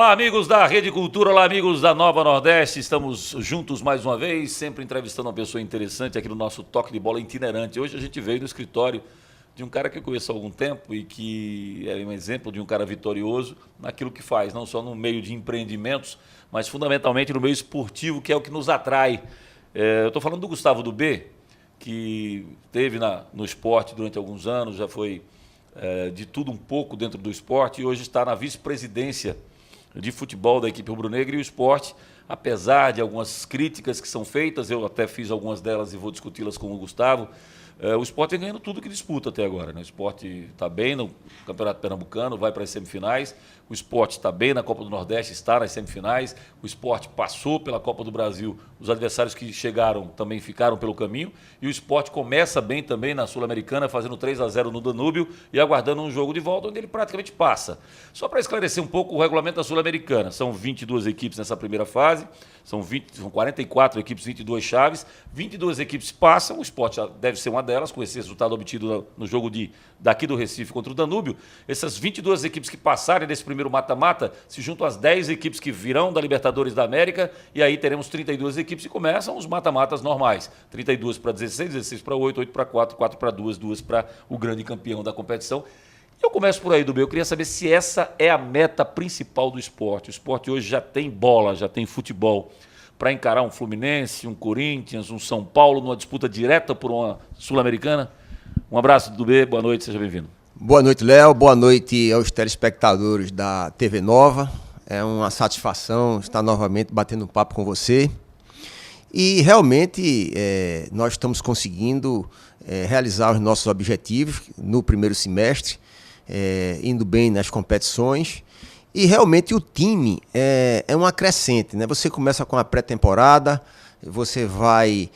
Olá, amigos da Rede Cultura, olá, amigos da Nova Nordeste. Estamos juntos mais uma vez, sempre entrevistando uma pessoa interessante aqui no nosso Toque de Bola itinerante. Hoje a gente veio no escritório de um cara que eu conheço há algum tempo e que é um exemplo de um cara vitorioso naquilo que faz, não só no meio de empreendimentos, mas fundamentalmente no meio esportivo, que é o que nos atrai. Eu estou falando do Gustavo do B, que esteve no esporte durante alguns anos, já foi de tudo um pouco dentro do esporte e hoje está na vice-presidência de futebol da equipe rubro-negra. E o esporte, apesar de algumas críticas que são feitas, eu até fiz algumas delas e vou discuti-las com o Gustavo, o esporte vem ganhando tudo que disputa até agora, né? O esporte está bem no Campeonato Pernambucano, vai para as semifinais. O esporte está bem na Copa do Nordeste, está nas semifinais. O esporte passou pela Copa do Brasil. Os adversários que chegaram também ficaram pelo caminho. E o esporte começa bem também na Sul-Americana, fazendo 3-0 no Danúbio e aguardando um jogo de volta onde ele praticamente passa. Só para esclarecer um pouco o regulamento da Sul-Americana. São 22 equipes nessa primeira fase. São 44 equipes, 22 chaves. 22 equipes passam. O esporte deve ser uma delas, com esse resultado obtido no jogo daqui do Recife contra o Danúbio. Essas 22 equipes que passarem desse primeiro mata-mata se juntam às 10 equipes que virão da Libertadores da América, e aí teremos 32 equipes e começam os mata-matas normais. 32 para 16, 16 para 8, 8 para 4, 4 para 2, 2 para o grande campeão da competição. E eu começo por aí, do meu. Eu queria saber se essa é a meta principal do esporte. O esporte hoje já tem bola, já tem futebol para encarar um Fluminense, um Corinthians, um São Paulo numa disputa direta por uma Sul-Americana. Um abraço, do B, boa noite, seja bem-vindo. Boa noite, Léo. Boa noite aos telespectadores da TV Nova. É uma satisfação estar novamente batendo um papo com você. E realmente nós estamos conseguindo realizar os nossos objetivos no primeiro semestre, indo bem nas competições. E realmente o time é uma crescente, né? Você começa com a pré-temporada, você vai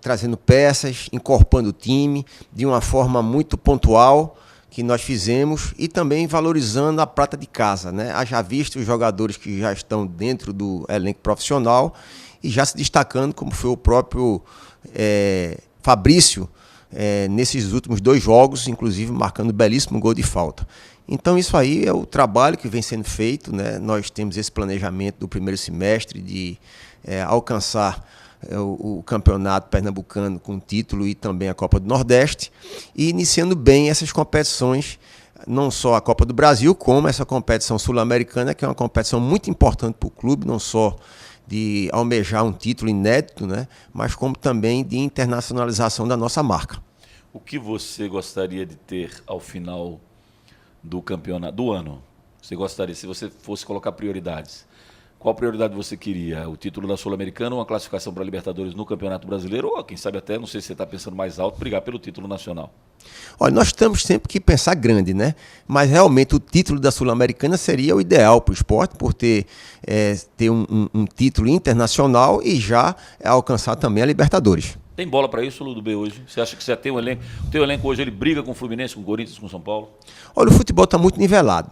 trazendo peças, encorpando o time de uma forma muito pontual que nós fizemos e também valorizando a prata de casa, né? Haja visto os jogadores que já estão dentro do elenco profissional e já se destacando, como foi o próprio Fabrício, nesses últimos 2 jogos, inclusive marcando um belíssimo gol de falta. Então isso aí é o trabalho que vem sendo feito, né? Nós temos esse planejamento do primeiro semestre de alcançar o campeonato pernambucano com título e também a Copa do Nordeste, e iniciando bem essas competições, não só a Copa do Brasil, como essa competição sul-americana, que é uma competição muito importante para o clube, não só de almejar um título inédito, né? Mas como também de internacionalização da nossa marca. O que você gostaria de ter ao final do campeonato do ano? Você gostaria, se você fosse colocar prioridades, qual prioridade você queria? O título da Sul-Americana ou uma classificação para a Libertadores no Campeonato Brasileiro? Ou, quem sabe até, não sei se você está pensando mais alto, brigar pelo título nacional? Olha, nós temos sempre que pensar grande, né? Mas realmente o título da Sul-Americana seria o ideal para o esporte, por ter um título internacional e já alcançar também a Libertadores. Tem bola para isso, Ludo B, hoje? Você acha que você tem um elenco? O teu elenco hoje ele briga com o Fluminense, com o Corinthians, com o São Paulo? Olha, o futebol está muito nivelado.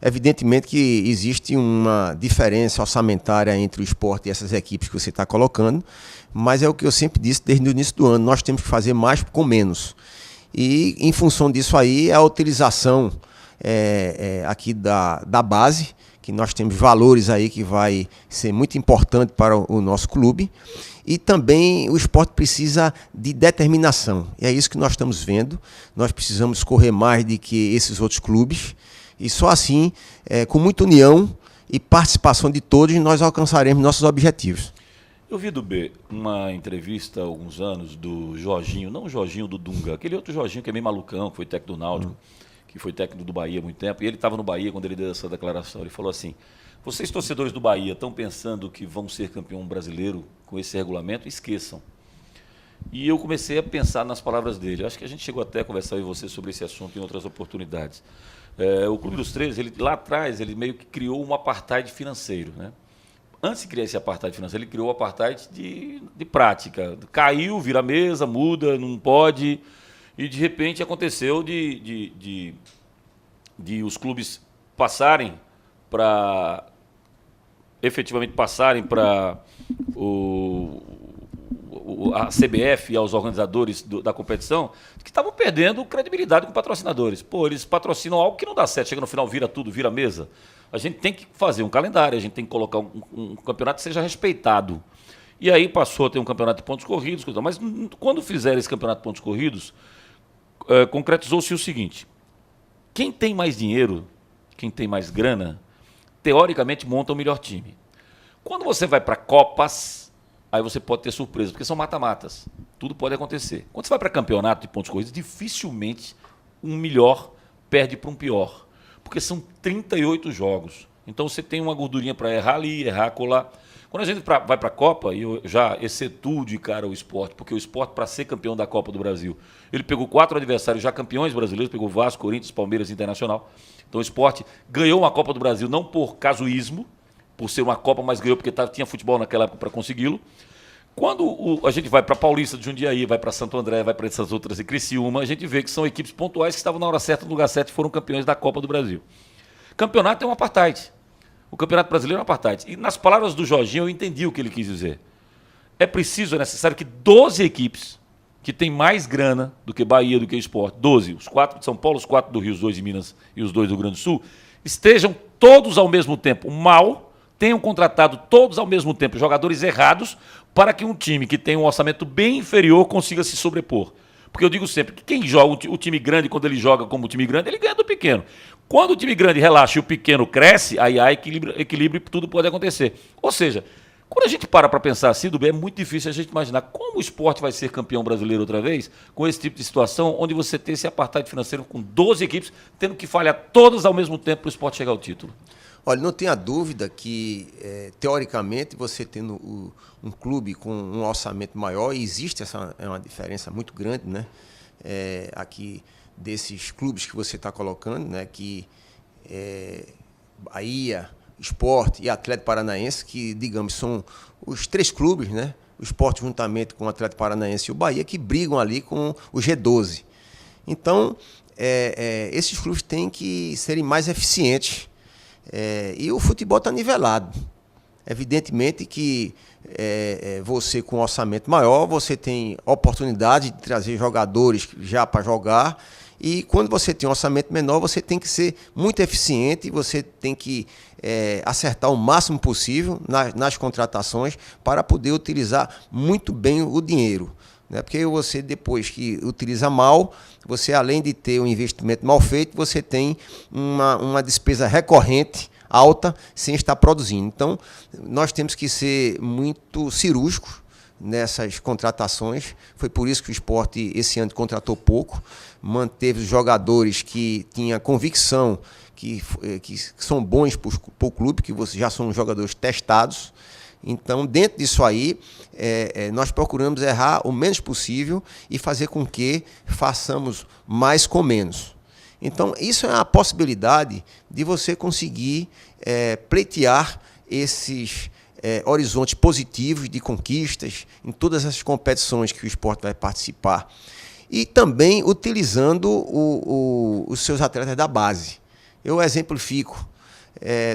Evidentemente que existe uma diferença orçamentária entre o esporte e essas equipes que você está colocando, mas é o que eu sempre disse desde o início do ano, nós temos que fazer mais com menos. E em função disso aí, a utilização aqui da base, que nós temos valores aí que vai ser muito importante para o nosso clube. E também o esporte precisa de determinação. E é isso que nós estamos vendo. Nós precisamos correr mais do que esses outros clubes. E só assim, com muita união e participação de todos, nós alcançaremos nossos objetivos. Eu vi, do B, uma entrevista há alguns anos do Jorginho, não o Jorginho do Dunga, aquele outro Jorginho que é meio malucão, que foi técnico do Náutico, que foi técnico do Bahia há muito tempo, e ele estava no Bahia quando ele deu essa declaração. Ele falou assim: vocês torcedores do Bahia estão pensando que vão ser campeão brasileiro com esse regulamento? Esqueçam. E eu comecei a pensar nas palavras dele. Acho que a gente chegou até a conversar com você sobre esse assunto em outras oportunidades. O Clube dos 13, lá atrás, ele meio que criou um apartheid financeiro, né? Antes de criar esse apartheid financeiro, ele criou o apartheid de prática. Caiu, vira mesa, muda, não pode. E, de repente, aconteceu de os clubes passarem para... efetivamente passarem para a CBF e aos organizadores da competição que estavam perdendo credibilidade com patrocinadores. Pô, eles patrocinam algo que não dá certo, chega no final, vira tudo, vira mesa. A gente tem que fazer um calendário, a gente tem que colocar um campeonato que seja respeitado. E aí passou a ter um campeonato de pontos corridos, mas quando fizeram esse campeonato de pontos corridos, concretizou-se o seguinte: quem tem mais dinheiro, quem tem mais grana, teoricamente monta o melhor time. Quando você vai para Copas, aí você pode ter surpresa, porque são mata-matas. Tudo pode acontecer. Quando você vai para campeonato de pontos corridos, dificilmente um melhor perde para um pior, porque são 38 jogos. Então você tem uma gordurinha para errar ali, errar colar. Quando a gente vai para a Copa, e eu já excetuo de cara o Sport, porque o Sport, para ser campeão da Copa do Brasil, ele pegou 4 adversários já campeões brasileiros, pegou Vasco, Corinthians, Palmeiras e Internacional. Então o Sport ganhou uma Copa do Brasil não por casuísmo, por ser uma Copa, mas ganhou porque tinha futebol naquela época para consegui-lo. Quando a gente vai para Paulista de Jundiaí, vai para Santo André, vai para essas outras e Criciúma, a gente vê que são equipes pontuais que estavam na hora certa, no lugar certo e foram campeões da Copa do Brasil. Campeonato é um apartheid. O Campeonato Brasileiro é um apartheid. E nas palavras do Jorginho eu entendi o que ele quis dizer. É necessário que 12 equipes, que têm mais grana do que Bahia, do que o Sport, 12, os 4 de São Paulo, os 4 do Rio, os 2 de Minas e os 2 do Rio Grande do Sul, estejam todos ao mesmo tempo mal, tenham contratado todos ao mesmo tempo jogadores errados, para que um time que tem um orçamento bem inferior consiga se sobrepor. Porque eu digo sempre que quem joga, o time grande, quando ele joga como o time grande, ele ganha do pequeno. Quando o time grande relaxa e o pequeno cresce, aí há equilíbrio e tudo pode acontecer. Ou seja, quando a gente para pensar assim, é muito difícil a gente imaginar como o Sport vai ser campeão brasileiro outra vez, com esse tipo de situação, onde você tem esse apartheid financeiro com 12 equipes, tendo que falhar todas ao mesmo tempo para o Sport chegar ao título. Olha, não tenha dúvida que, teoricamente, você tendo um clube com um orçamento maior, e existe uma diferença muito grande, né? Aqui desses clubes que você está colocando, né? Que Bahia, Sport e Atlético Paranaense, que, digamos, são os 3 clubes, né? O Sport juntamente com o Atlético Paranaense e o Bahia, que brigam ali com o G12. Então, esses clubes têm que serem mais eficientes. E o futebol está nivelado. Evidentemente que você com um orçamento maior, você tem oportunidade de trazer jogadores já para jogar, e quando você tem um orçamento menor, você tem que ser muito eficiente, você tem que acertar o máximo possível nas contratações para poder utilizar muito bem o dinheiro. Porque você, depois que utiliza mal, você, além de ter um investimento mal feito, você tem uma despesa recorrente alta sem estar produzindo. Então, nós temos que ser muito cirúrgicos nessas contratações. Foi por isso que o Sport esse ano contratou pouco, manteve os jogadores que tinha convicção que são bons para o clube, que já são jogadores testados. Então, dentro disso aí, nós procuramos errar o menos possível e fazer com que façamos mais com menos. Então, isso é a possibilidade de você conseguir pleitear esses horizontes positivos de conquistas em todas as competições que o Sport vai participar. E também utilizando os seus atletas da base. Eu exemplifico.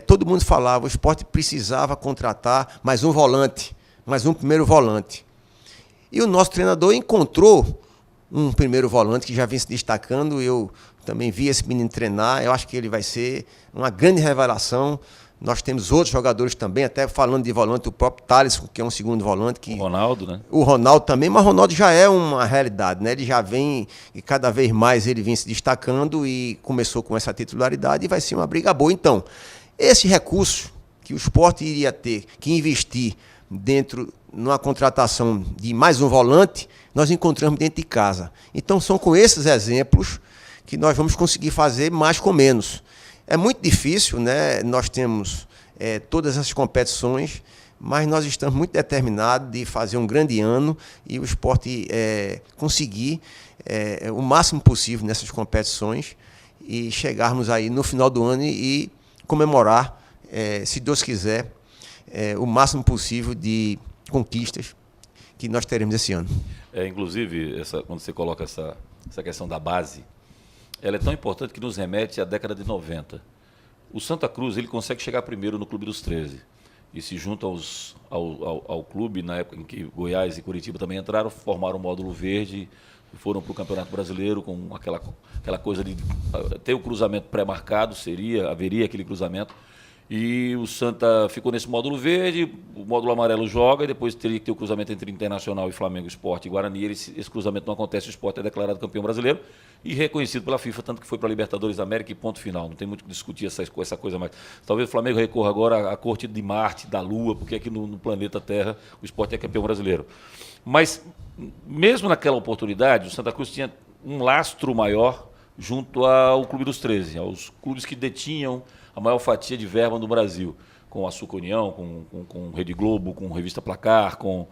Todo mundo falava, o Sport precisava contratar mais um volante, mais um primeiro volante. E o nosso treinador encontrou um primeiro volante que já vem se destacando. Eu também vi esse menino treinar, eu acho que ele vai ser uma grande revelação. Nós temos outros jogadores também, até falando de volante, o próprio Thaleson, que é um segundo volante. O Ronaldo, né? O Ronaldo também, mas o Ronaldo já é uma realidade, né? Ele já vem, e cada vez mais ele vem se destacando e começou com essa titularidade e vai ser uma briga boa. Então, esse recurso que o Sport iria ter que investir dentro numa contratação de mais um volante, nós encontramos dentro de casa. Então, são com esses exemplos que nós vamos conseguir fazer mais com menos. É muito difícil, né? Nós temos todas essas competições, mas nós estamos muito determinados de fazer um grande ano e o Sport conseguir o máximo possível nessas competições e chegarmos aí no final do ano e comemorar, se Deus quiser, o máximo possível de conquistas que nós teremos esse ano. Inclusive, quando você coloca essa questão da base, ela é tão importante que nos remete à década de 90. O Santa Cruz ele consegue chegar primeiro no Clube dos 13. e se junta ao clube, na época em que Goiás e Curitiba também entraram, formaram o módulo verde e foram para o Campeonato Brasileiro com aquela coisa de ter o cruzamento pré-marcado, haveria aquele cruzamento. E o Santa ficou nesse módulo verde, o módulo amarelo joga, e depois teria que ter o cruzamento entre Internacional e Flamengo, Sport e Guarani. Esse cruzamento não acontece, o Sport é declarado campeão brasileiro e reconhecido pela FIFA, tanto que foi para a Libertadores da América e ponto final. Não tem muito o que discutir essa coisa mais. Talvez o Flamengo recorra agora à corte de Marte, da Lua, porque aqui no planeta Terra o Sport é campeão brasileiro. Mas, mesmo naquela oportunidade, o Santa Cruz tinha um lastro maior junto ao Clube dos 13, aos clubes que detinham a maior fatia de verba no Brasil, com Açúcar União, com Rede Globo, com Revista Placar, com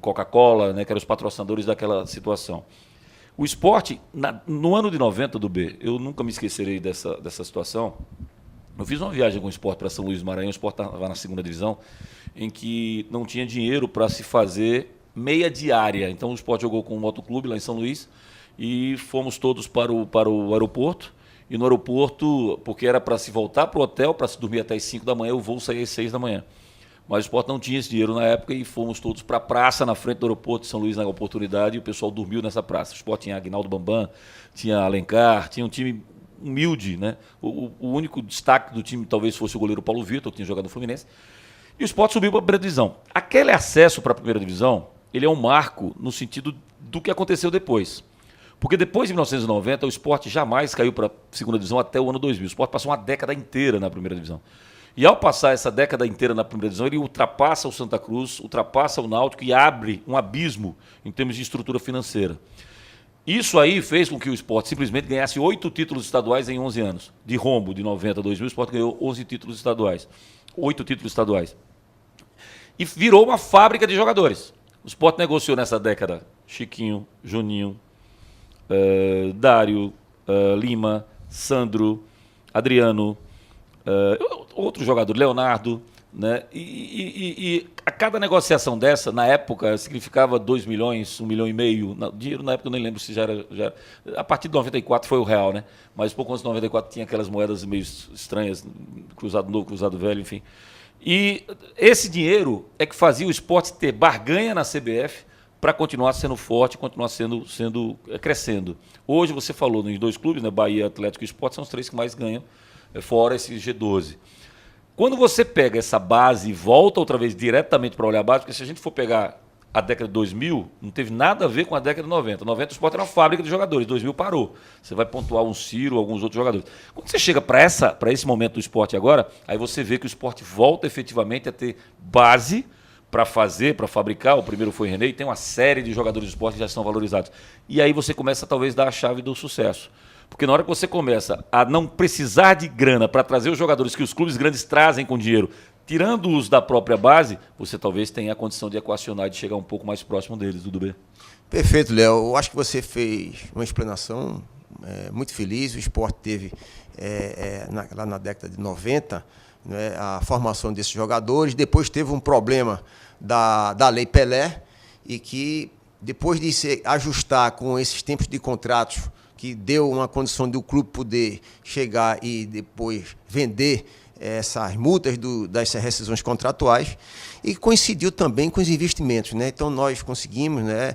Coca-Cola, né, que eram os patrocinadores daquela situação. O Sport, no ano de 90 do B, eu nunca me esquecerei dessa situação. Eu fiz uma viagem com o Sport para São Luís do Maranhão, o Sport estava na segunda divisão, em que não tinha dinheiro para se fazer meia diária. Então o Sport jogou com o motoclube lá em São Luís e fomos todos para o aeroporto. E no aeroporto, porque era para se voltar para o hotel, para se dormir até as 5 da manhã, o voo saía às 6 da manhã. Mas o Sport não tinha esse dinheiro na época e fomos todos para a praça na frente do aeroporto de São Luís na oportunidade, e o pessoal dormiu nessa praça. O Sport tinha Aguinaldo Bambam, tinha Alencar, tinha um time humilde, né? O único destaque do time talvez fosse o goleiro Paulo Vitor, que tinha jogado no Fluminense. E o Sport subiu para a primeira divisão. Aquele acesso para a primeira divisão, ele é um marco no sentido do que aconteceu depois. Porque depois de 1990, o Sport jamais caiu para a segunda divisão até o ano 2000. O Sport passou uma década inteira na primeira divisão. E ao passar essa década inteira na primeira divisão, ele ultrapassa o Santa Cruz, ultrapassa o Náutico e abre um abismo em termos de estrutura financeira. Isso aí fez com que o Sport simplesmente ganhasse 8 títulos estaduais em 11 anos. De rombo, de 90 a 2000, o Sport ganhou 11 títulos estaduais. 8 títulos estaduais. E virou uma fábrica de jogadores. O Sport negociou nessa década Chiquinho, Juninho, Dário, Lima, Sandro, Adriano, outro jogador, Leonardo, né? E a cada negociação dessa, na época, significava 2 milhões, 1,5 milhão. Dinheiro na época eu nem lembro se já era. A partir de 94 foi o real, né? Mas pouco antes de 94 tinha aquelas moedas meio estranhas, cruzado novo, cruzado velho, enfim. E esse dinheiro é que fazia o Sport ter barganha na CBF para continuar sendo forte, continuar crescendo. Hoje você falou nos 2 clubes, né, Bahia, Atlético e Sport, são os 3 que mais ganham, fora esse G12. Quando você pega essa base e volta outra vez diretamente para olhar a base, porque se a gente for pegar a década de 2000, não teve nada a ver com a década de 90. 90 o Sport era uma fábrica de jogadores, 2000 parou. Você vai pontuar um Ciro, alguns outros jogadores. Quando você chega para esse momento do Sport agora, aí você vê que o Sport volta efetivamente a ter base para fabricar. O primeiro foi o René, e tem uma série de jogadores de esporte que já são valorizados. E aí você começa talvez a dar a chave do sucesso. Porque na hora que você começa a não precisar de grana para trazer os jogadores que os clubes grandes trazem com dinheiro, tirando-os da própria base, você talvez tenha a condição de equacionar e de chegar um pouco mais próximo deles, Dudu B. Perfeito, Léo. Eu acho que você fez uma explanação muito feliz. O Sport teve, lá na década de 90, né, a formação desses jogadores. Depois teve um problema da Lei Pelé, e que depois de se ajustar com esses tempos de contratos, que deu uma condição de o clube poder chegar e depois vender essas multas das rescisões contratuais, e coincidiu também com os investimentos, né? Então nós conseguimos, né,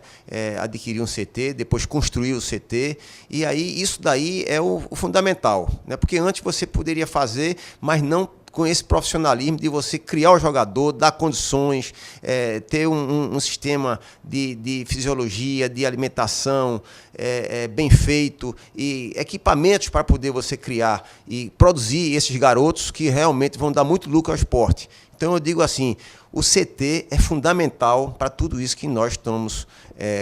adquirir um CT, depois construir o CT, e aí isso daí é o fundamental, né? Porque antes você poderia fazer, mas não com esse profissionalismo de você criar o jogador, dar condições, ter um sistema de fisiologia, de alimentação bem feito, e equipamentos para poder você criar e produzir esses garotos que realmente vão dar muito lucro ao esporte. Então eu digo assim, o CT é fundamental para tudo isso que nós estamos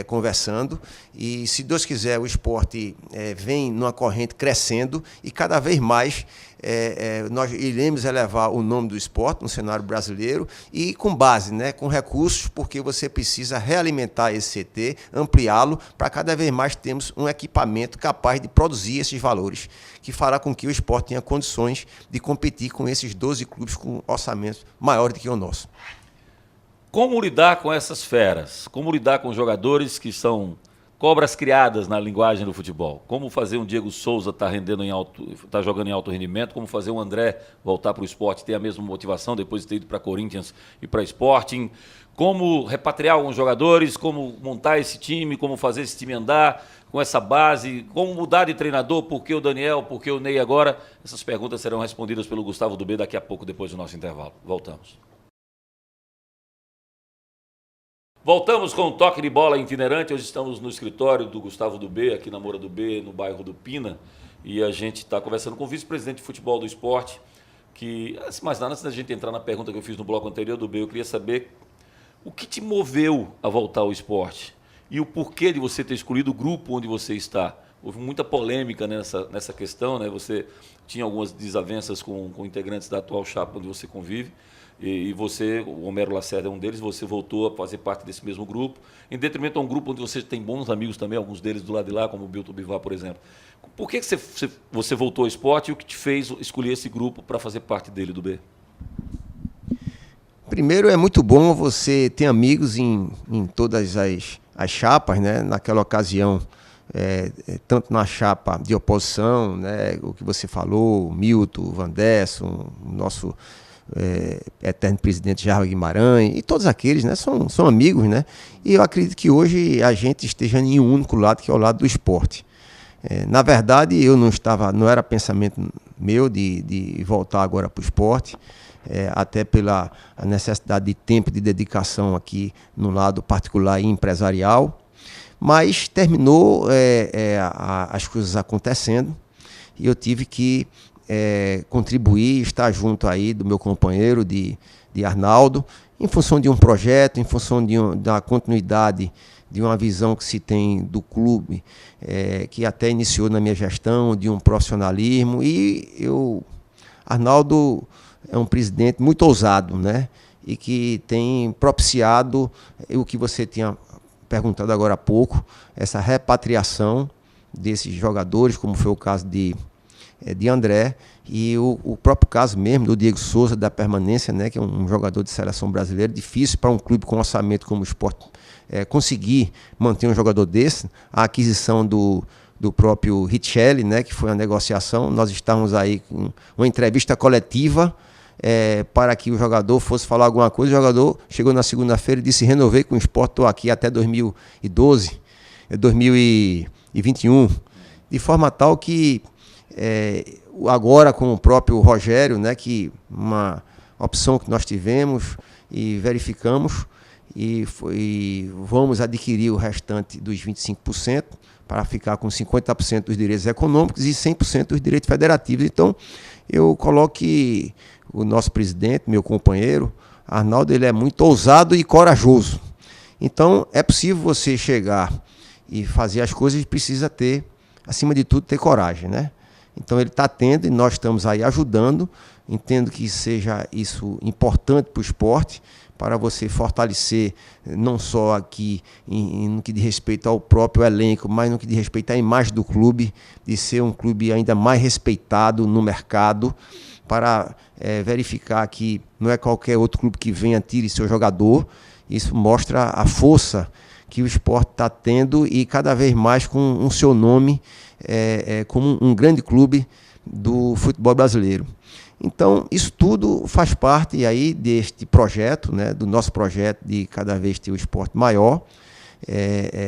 conversando, e se Deus quiser o esporte vem numa corrente crescendo, e cada vez mais nós iremos elevar o nome do esporte no cenário brasileiro, e com base, né, com recursos, porque você precisa realimentar esse CT, ampliá-lo, para cada vez mais termos um equipamento capaz de produzir esses valores, que fará com que o esporte tenha condições de competir com esses 12 clubes com orçamentos maiores do que o nosso. Como lidar com essas feras? Como lidar com jogadores que são cobras criadas na linguagem do futebol. Como fazer um Diego Souza tá jogando em alto rendimento, como fazer um André voltar para o esporte, ter a mesma motivação depois de ter ido para Corinthians e para Sporting, como repatriar alguns jogadores, como montar esse time, como fazer esse time andar com essa base, como mudar de treinador, por que o Daniel, por que o Ney agora. Essas perguntas serão respondidas pelo Gustavo do B daqui a pouco, depois do nosso intervalo. Voltamos. Voltamos com o Toque de Bola itinerante. Hoje estamos no escritório do Gustavo do B, aqui na Moura do B, no bairro do Pina. E a gente está conversando com o vice-presidente de futebol do esporte, que, mais nada, antes da gente entrar na pergunta que eu fiz no bloco anterior do B, eu queria saber o que te moveu a voltar ao esporte e o porquê de você ter escolhido o grupo onde você está. Houve muita polêmica nessa questão, né? Você tinha algumas desavenças com integrantes da atual chapa onde você convive. E você, o Homero Lacerda é um deles, você voltou a fazer parte desse mesmo grupo, em detrimento a um grupo onde você tem bons amigos também, alguns deles do lado de lá, como o Bilton Bivar, por exemplo. Por que você voltou ao esporte e o que te fez escolher esse grupo para fazer parte dele, do B? Primeiro, é muito bom você ter amigos em todas as chapas, né? Naquela ocasião, tanto na chapa de oposição, né? O que você falou, Milton, Vanderson, o nosso eterno presidente Jair Guimarães, e todos aqueles, né, são amigos, né? E eu acredito que hoje a gente esteja em um único lado, que é o lado do esporte. Na verdade, eu não era pensamento meu de voltar agora para o esporte, até pela necessidade de tempo de dedicação aqui no lado particular e empresarial, mas terminou as coisas acontecendo e eu tive que contribuir, estar junto aí do meu companheiro de Arnaldo, em função de um projeto, em função da continuidade de uma visão que se tem do clube, que até iniciou na minha gestão, de um profissionalismo, e Arnaldo é um presidente muito ousado, né? E que tem propiciado o que você tinha perguntado agora há pouco, essa repatriação desses jogadores, como foi o caso de André, e o próprio caso mesmo do Diego Souza, da permanência, né, que é um jogador de seleção brasileira. Difícil para um clube com orçamento como o Sport conseguir manter um jogador desse. A aquisição do próprio Richelli, né, que foi uma negociação. Nós estávamos aí com uma entrevista coletiva para que o jogador fosse falar alguma coisa. O jogador chegou na segunda-feira e disse: renovei com o Sport, estou aqui até 2012, 2021, de forma tal que agora com o próprio Rogério, né, que uma opção que nós tivemos e verificamos, e vamos adquirir o restante dos 25% para ficar com 50% dos direitos econômicos e 100% dos direitos federativos. Então, eu coloco que o nosso presidente, meu companheiro, Arnaldo, ele é muito ousado e corajoso. Então, é possível você chegar e fazer as coisas e precisa ter, acima de tudo, ter coragem, né? Então ele está tendo e nós estamos aí ajudando. Entendo que seja isso importante para o esporte, para você fortalecer não só aqui no que diz respeito ao próprio elenco, mas no que diz respeito à imagem do clube, de ser um clube ainda mais respeitado no mercado, para verificar que não é qualquer outro clube que venha tire seu jogador. Isso mostra a força que o esporte está tendo e cada vez mais com o seu nome como um grande clube do futebol brasileiro. Então, isso tudo faz parte aí deste projeto, né, do nosso projeto de cada vez ter o esporte maior,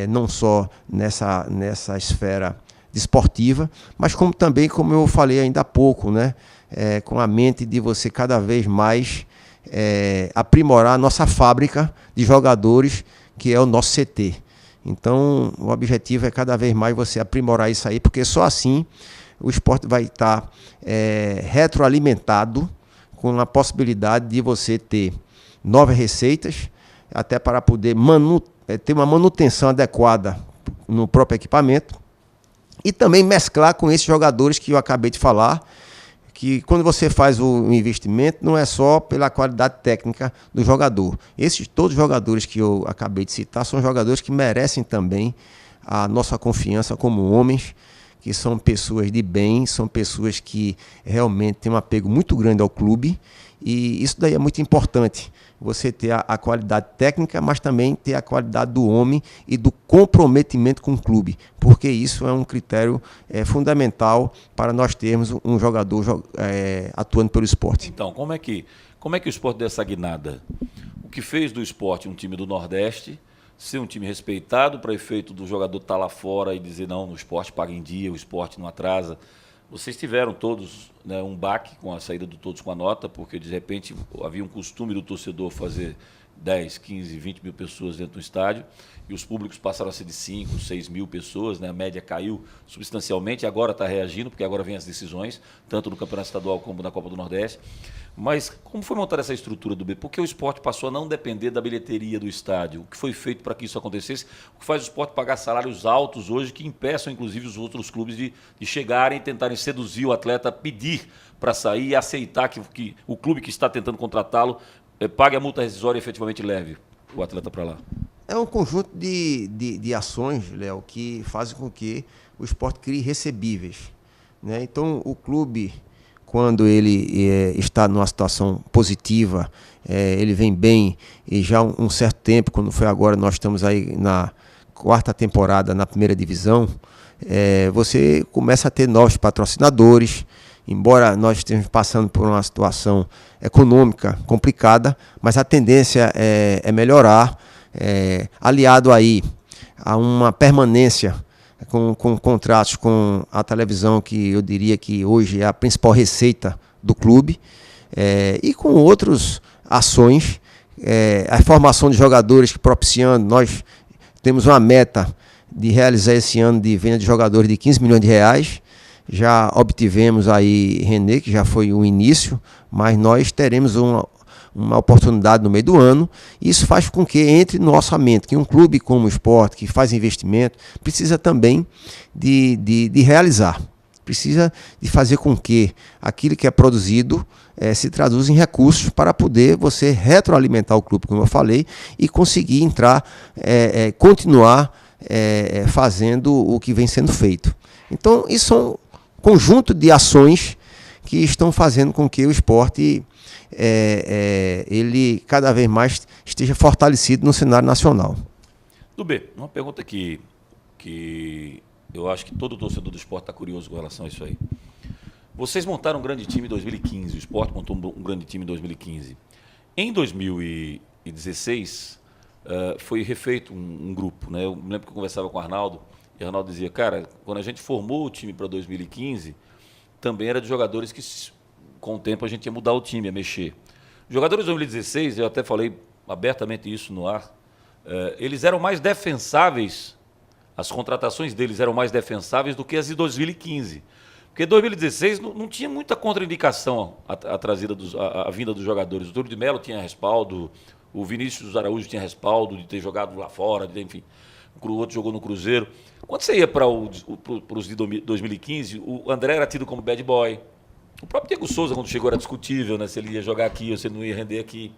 não só nessa esfera desportiva, mas como também, como eu falei ainda há pouco, né, com a mente de você cada vez mais aprimorar a nossa fábrica de jogadores, que é o nosso CT. Então, o objetivo é cada vez mais você aprimorar isso aí, porque só assim o esporte vai estar retroalimentado com a possibilidade de você ter novas receitas, até para poder ter uma manutenção adequada no próprio equipamento, e também mesclar com esses jogadores que eu acabei de falar, que quando você faz o investimento, não é só pela qualidade técnica do jogador. Todos os jogadores que eu acabei de citar são jogadores que merecem também a nossa confiança como homens, que são pessoas de bem, são pessoas que realmente têm um apego muito grande ao clube, e isso daí é muito importante. você ter a qualidade técnica, mas também ter a qualidade do homem e do comprometimento com o clube, porque isso é um critério fundamental para nós termos um jogador atuando pelo esporte. Então, como é que o esporte deu essa guinada? O que fez do esporte um time do Nordeste ser um time respeitado para efeito do jogador estar lá fora e dizer não, o esporte paga em dia, o esporte não atrasa. Vocês tiveram todos, né, um baque com a saída do Todos com a Nota, porque de repente havia um costume do torcedor fazer 10, 15, 20 mil pessoas dentro do estádio e os públicos passaram a ser de 5, 6 mil pessoas, né? A média caiu substancialmente, agora está reagindo, porque agora vem as decisões, tanto no Campeonato Estadual como na Copa do Nordeste. Mas como foi montada essa estrutura do B? Por que o esporte passou a não depender da bilheteria do estádio? O que foi feito para que isso acontecesse? O que faz o esporte pagar salários altos hoje que impeçam, inclusive, os outros clubes de chegarem e tentarem seduzir o atleta, pedir para sair e aceitar que o clube que está tentando contratá-lo pague a multa rescisória e efetivamente leve o atleta para lá? É um conjunto de ações, Léo, que fazem com que o esporte crie recebíveis, né? Então, o clube, quando ele está numa situação positiva, ele vem bem, e já um certo tempo, quando foi agora, nós estamos aí na 4ª temporada na primeira divisão, você começa a ter novos patrocinadores, embora nós estejamos passando por uma situação econômica complicada, mas a tendência é melhorar, aliado aí a uma permanência com contratos com a televisão, que eu diria que hoje é a principal receita do clube, e com outras ações, a formação de jogadores que propiciando, nós temos uma meta de realizar esse ano de venda de jogadores de 15 milhões de reais, já obtivemos aí René, que já foi o início, mas nós teremos uma oportunidade no meio do ano. Isso faz com que entre no orçamento, que um clube como o Sport, que faz investimento, precisa também de realizar. Precisa de fazer com que aquilo que é produzido se traduza em recursos para poder você retroalimentar o clube, como eu falei, e conseguir entrar, continuar fazendo o que vem sendo feito. Então, isso são conjunto de ações que estão fazendo com que o esporte ele cada vez mais esteja fortalecido no cenário nacional. Do B, uma pergunta que eu acho que todo torcedor do esporte está curioso com relação a isso aí. Vocês montaram um grande time em 2015, o esporte montou um grande time em 2015. Em 2016, foi refeito um grupo, né? Eu me lembro que eu conversava com o Arnaldo, e o Arnaldo dizia, cara, quando a gente formou o time para 2015, também era de jogadores que, com o tempo, a gente ia mudar o time, ia mexer. Os jogadores de 2016, eu até falei abertamente isso no ar, eles eram mais defensáveis, as contratações deles eram mais defensáveis do que as de 2015. Porque em 2016 não tinha muita contraindicação a vinda dos jogadores. O Túlio de Melo tinha respaldo, o Vinícius Araújo tinha respaldo de ter jogado lá fora, enfim. O outro jogou no Cruzeiro. Quando você ia para os de 2015, o André era tido como bad boy. O próprio Diego Souza, quando chegou, era discutível, né, se ele ia jogar aqui ou se ele não ia render aqui.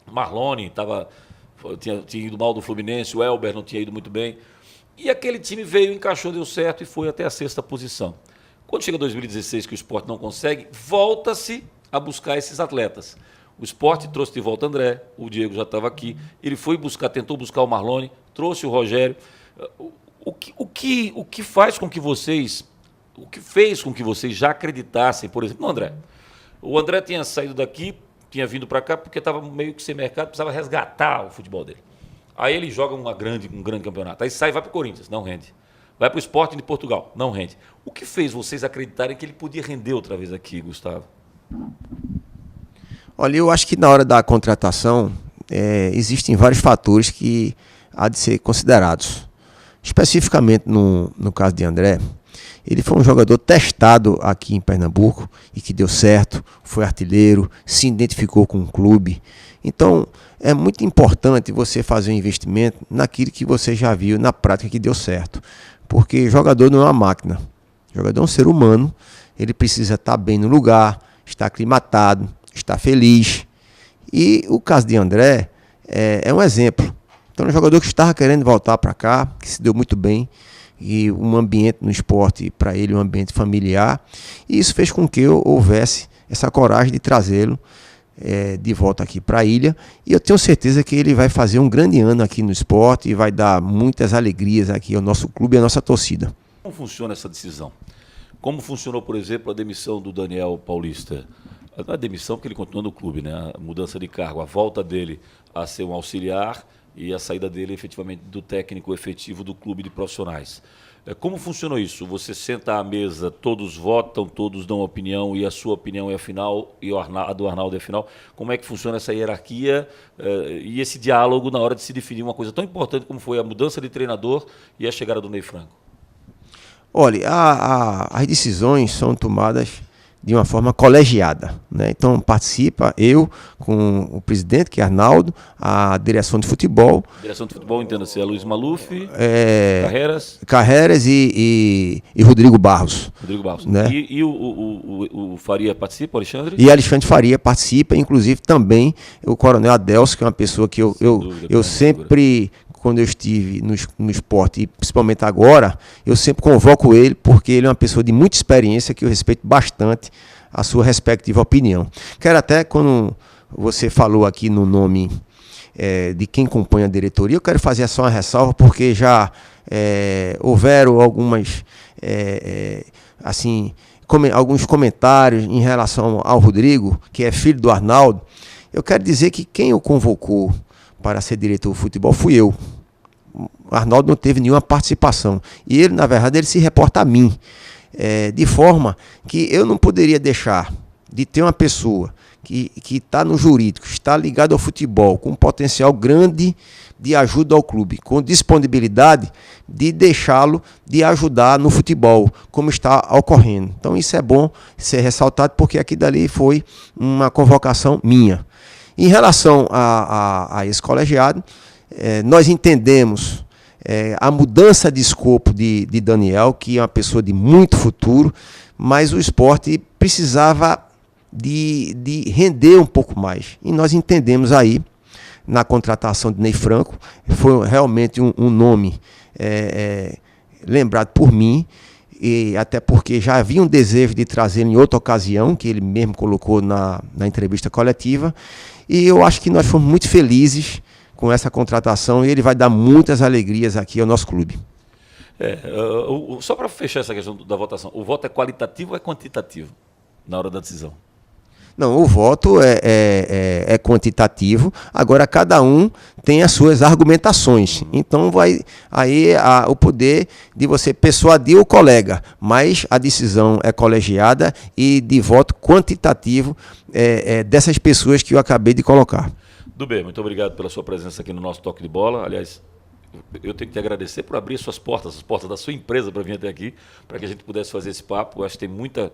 O Marlone tinha ido mal do Fluminense, o Elber não tinha ido muito bem. E aquele time veio, encaixou, deu certo e foi até a 6ª posição. Quando chega 2016, que o Sport não consegue, volta-se a buscar esses atletas. O Sport trouxe de volta o André, o Diego já estava aqui, ele tentou buscar o Marlone, trouxe o Rogério. O que faz com que vocês, o que fez com que vocês já acreditassem, por exemplo, no André? O André tinha saído daqui, tinha vindo para cá porque estava meio que sem mercado, precisava resgatar o futebol dele. Aí ele joga um grande campeonato, aí sai e vai para o Corinthians, não rende. Vai para o Sporting de Portugal, não rende. O que fez vocês acreditarem que ele podia render outra vez aqui, Gustavo? Olha, eu acho que na hora da contratação existem vários fatores que há de ser considerados. Especificamente no caso de André, ele foi um jogador testado aqui em Pernambuco e que deu certo, foi artilheiro, se identificou com o clube. Então, é muito importante você fazer um investimento naquilo que você já viu na prática que deu certo. Porque jogador não é uma máquina. Jogador é um ser humano, ele precisa estar bem no lugar, estar aclimatado, estar feliz. E o caso de André é um exemplo. Então, é um jogador que estava querendo voltar para cá, que se deu muito bem, e um ambiente no esporte para ele, um ambiente familiar. E isso fez com que houvesse essa coragem de trazê-lo de volta aqui para a ilha, e eu tenho certeza que ele vai fazer um grande ano aqui no esporte e vai dar muitas alegrias aqui ao nosso clube e à nossa torcida. Como funciona essa decisão? Como funcionou, por exemplo, a demissão do Daniel Paulista? Não é demissão porque ele continua no clube, né? A mudança de cargo, a volta dele a ser um auxiliar e a saída dele efetivamente do técnico efetivo do clube de profissionais. Como funcionou isso? Você senta à mesa, todos votam, todos dão opinião e a sua opinião é a final e a do Arnaldo é a final. Como é que funciona essa hierarquia e esse diálogo na hora de se definir uma coisa tão importante como foi a mudança de treinador e a chegada do Ney Franco? Olha, as decisões são tomadas de uma forma colegiada, né? Então participa eu com o presidente, que é Arnaldo, a direção de futebol. Direção de futebol, entenda-se, é Luiz Maluf, Carreras e Rodrigo Barros. Rodrigo Barros. Né? E o Faria participa, o Alexandre? E Alexandre Faria participa, inclusive também o Coronel Adelso, que é uma pessoa que eu sempre... Quando eu estive no esporte, e principalmente agora, eu sempre convoco ele, porque ele é uma pessoa de muita experiência, que eu respeito bastante a sua respectiva opinião. Quero até, quando você falou aqui no nome de quem compõe a diretoria, eu quero fazer só uma ressalva, porque já houveram algumas, alguns comentários em relação ao Rodrigo, que é filho do Arnaldo. Eu quero dizer que quem o convocou para ser diretor de futebol fui eu. O Arnaldo não teve nenhuma participação. E ele, na verdade, ele se reporta a mim. De forma que eu não poderia deixar de ter uma pessoa que está no jurídico, está ligada ao futebol, com um potencial grande de ajuda ao clube, com disponibilidade de deixá-lo de ajudar no futebol, como está ocorrendo. Então isso é bom ser ressaltado, porque aqui dali foi uma convocação minha. Em relação a esse colegiado, nós entendemos a mudança de escopo de Daniel, que é uma pessoa de muito futuro, mas o esporte precisava de render um pouco mais. E nós entendemos aí, na contratação de Ney Franco, foi realmente um nome lembrado por mim, e até porque já havia um desejo de trazê-lo em outra ocasião, que ele mesmo colocou na entrevista coletiva. E eu acho que nós fomos muito felizes com essa contratação e ele vai dar muitas alegrias aqui ao nosso clube. Só para fechar essa questão da votação, o voto é qualitativo ou é quantitativo na hora da decisão? Não, o voto é quantitativo, agora cada um tem as suas argumentações. Então vai aí o poder de você persuadir o colega, mas a decisão é colegiada e de voto quantitativo dessas pessoas que eu acabei de colocar. Dubê, muito obrigado pela sua presença aqui no nosso Toque de Bola. Aliás, eu tenho que te agradecer por abrir suas portas, as portas da sua empresa para vir até aqui, para que a gente pudesse fazer esse papo. Eu acho que muita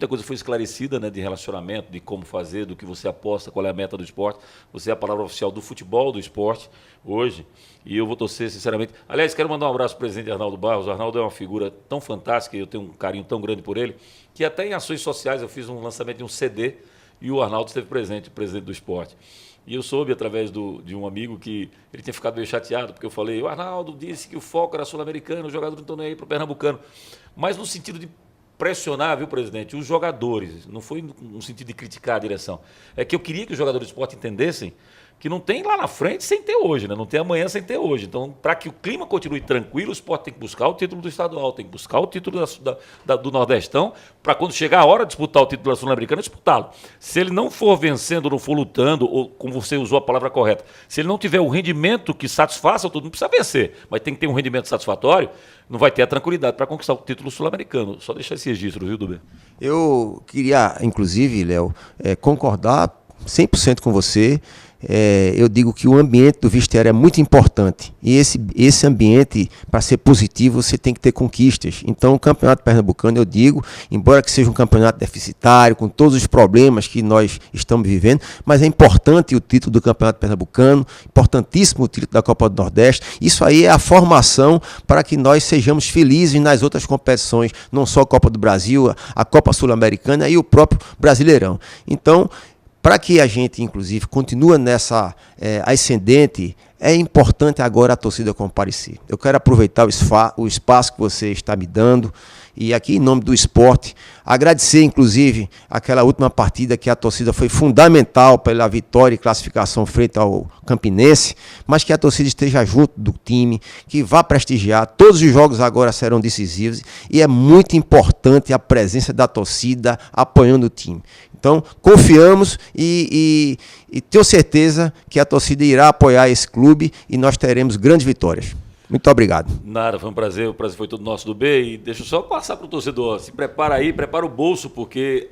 coisa foi esclarecida, né, de relacionamento, de como fazer, do que você aposta, qual é a meta do esporte. Você é a palavra oficial do futebol, do esporte, hoje, e eu vou torcer, sinceramente. Aliás, quero mandar um abraço para o presidente Arnaldo Barros. O Arnaldo é uma figura tão fantástica, e eu tenho um carinho tão grande por ele, que até em ações sociais eu fiz um lançamento de um CD, e o Arnaldo esteve presente, o presidente do esporte. E eu soube, através de um amigo, que ele tinha ficado meio chateado, porque eu falei, o Arnaldo disse que o foco era sul-americano, o jogador não estão nem aí para o pernambucano. Mas no sentido de pressionar, viu, presidente, os jogadores. Não foi no sentido de criticar a direção. É que eu queria que os jogadores de esporte entendessem que não tem lá na frente sem ter hoje, né? Não tem amanhã sem ter hoje. Então, para que o clima continue tranquilo, o esporte tem que buscar o título do estadual, tem que buscar o título do Nordestão, para quando chegar a hora de disputar o título da Sul-Americana, disputá-lo. Se ele não for vencendo, não for lutando, ou como você usou a palavra correta, se ele não tiver o rendimento que satisfaça, todo mundo precisa vencer, mas tem que ter um rendimento satisfatório, não vai ter a tranquilidade para conquistar o título sul-americano. Só deixar esse registro, viu, Dubê? Eu queria, inclusive, Léo, concordar 100% com você. Eu digo que o ambiente do vestiário é muito importante. E esse ambiente, para ser positivo, você tem que ter conquistas. Então, o Campeonato Pernambucano, eu digo, embora que seja um campeonato deficitário, com todos os problemas que nós estamos vivendo, mas é importante o título do Campeonato Pernambucano, importantíssimo o título da Copa do Nordeste. Isso aí é a formação para que nós sejamos felizes nas outras competições, não só a Copa do Brasil, a Copa Sul-Americana e o próprio Brasileirão. Então, para que a gente, inclusive, continue nessa ascendente, é importante agora a torcida comparecer. Eu quero aproveitar o espaço que você está me dando e aqui em nome do esporte, agradecer inclusive aquela última partida que a torcida foi fundamental pela vitória e classificação frente ao Campinense, mas que a torcida esteja junto do time, que vá prestigiar. Todos os jogos agora serão decisivos e é muito importante a presença da torcida apoiando o time. Então, confiamos e tenho certeza que a torcida irá apoiar esse clube e nós teremos grandes vitórias. Muito obrigado. Nada, foi um prazer, o prazer foi todo nosso do B. E deixa eu só passar para o torcedor, se prepara aí, prepara o bolso, porque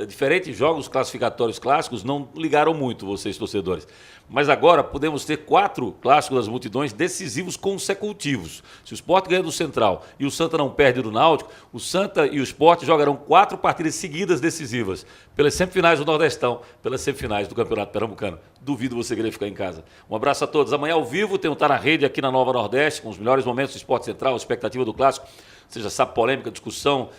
diferentes jogos classificatórios clássicos não ligaram muito vocês, torcedores. Mas agora podemos ter 4 clássicos das multidões decisivos consecutivos. Se o Sport ganha do Central e o Santa não perde do Náutico, o Santa e o Sport jogarão 4 partidas seguidas decisivas, pelas semifinais do Nordestão, pelas semifinais do Campeonato Pernambucano. Duvido você querer ficar em casa. Um abraço a todos. Amanhã ao vivo tem um Tá na Rede aqui na Nova Nordeste, com os melhores momentos do Esporte Central, expectativa do clássico, seja essa polêmica, discussão,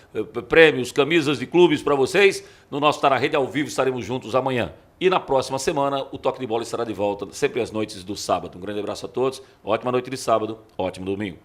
prêmios, camisas de clubes para vocês. No nosso Tá na Rede ao vivo estaremos juntos amanhã. E na próxima semana o Toque de Bola estará de volta, sempre às noites do sábado. Um grande abraço a todos, ótima noite de sábado, ótimo domingo.